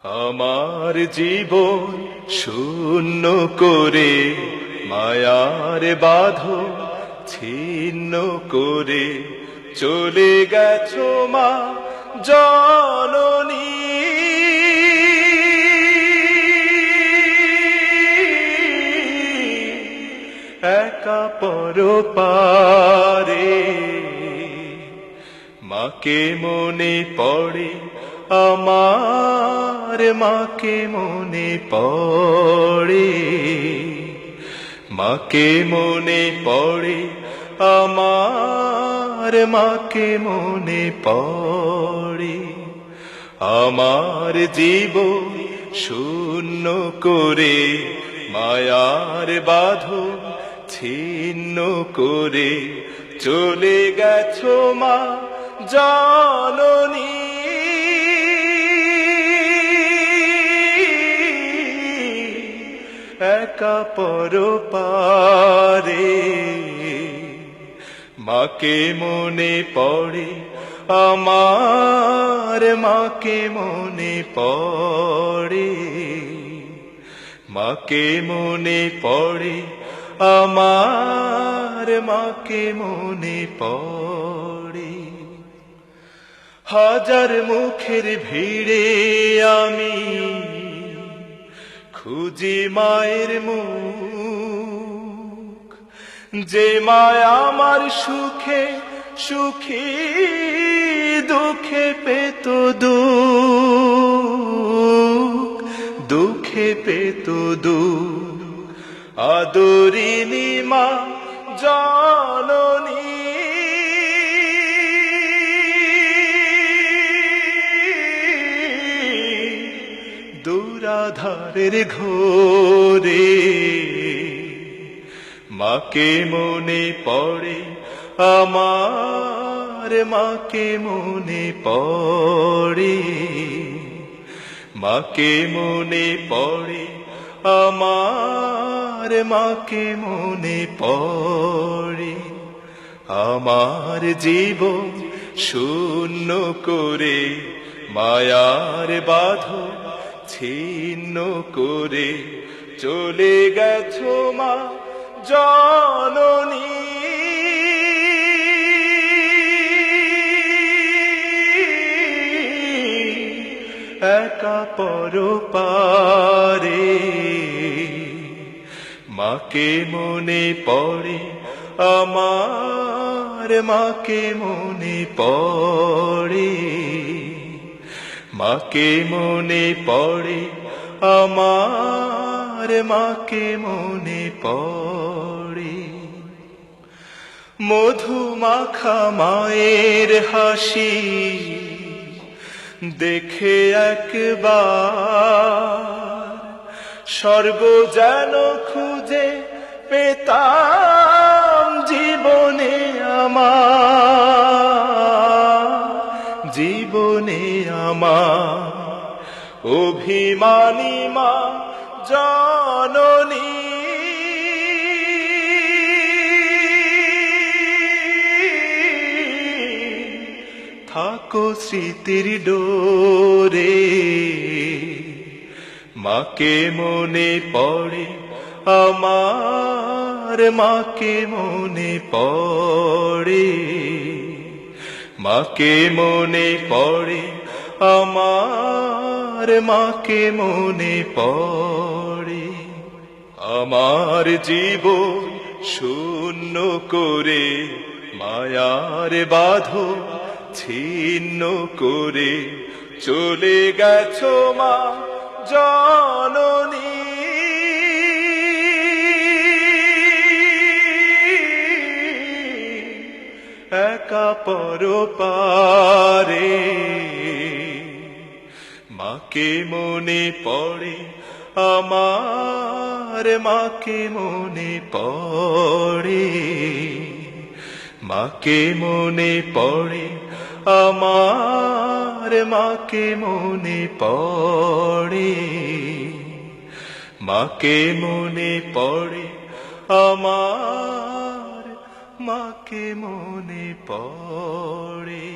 আমার জীবন শূন্য করে মায়ার বাঁধন ছিন্ন করে চলে গেছো মা জননী। একা পরপারে মাকে মনে পড়ে আমার, মাকে মনে পড়ে, মাকে মনে পড়ে আমার, মাকে মনে পড়ে। আমার জীবন শূন্য করে মায়ার বাঁধন ছিন্ন করে চলে গেছো মা জননী। একা পরপারে মাকে মনে পড়ে আমার, মাকে মনে পড়ে, মাকে মনে পড়ে আমার, মাকে মনে পড়ে। হাজার মুখের ভিড়ে আমি খুঁজি মায়ের মুখ, যে মায় আমার সুখে সুখী, দুঃখে পেত দুঃখ, দুঃখে পেত দুঃখ। আদরিনী মা জননী, দুরাধারের ঘোরে মাকে মনে পড়ে আমার, মাকে মনে পড়ে, মাকে মনে পড়ে আমার, মাকে মনে পড়ে। আমার জীবন শূন্য করে মায়ার বাঁধন ছিন্ন করে চলে গেছো মা জননী। একা পরপারে মাকে মনে পড়ে আমার, মাকে মনে পড়ে, মাকে মনে পড়ে আমার, মাকে মনে পড়ে। মধু মাখা মায়ের হাসি দেখে একবার স্বর্গ যেন খুঁজে পেতাম জীবনে আমার, জীবনে আমার। অভিমানী মা জননী, থাকো স্মৃতির ডোরে মাকে মনে পড়ে আমার, মাকে মনে পড়ে, মাকে মনে পড়ে আমার, মাকে মনে পড়ে। আমার জীবন শূন্য করে মায়ার বাঁধন ছিন্ন করে চলে গেছো মা জননী। একা পরপারে মাকে মনে পড়ে আমার, মাকে মনে পড়ে, মাকে মনে পড়ে আমার, মাকে মনে পড়ে, মাকে মনে পড়ে আমার, মাকে মনে পড়ে।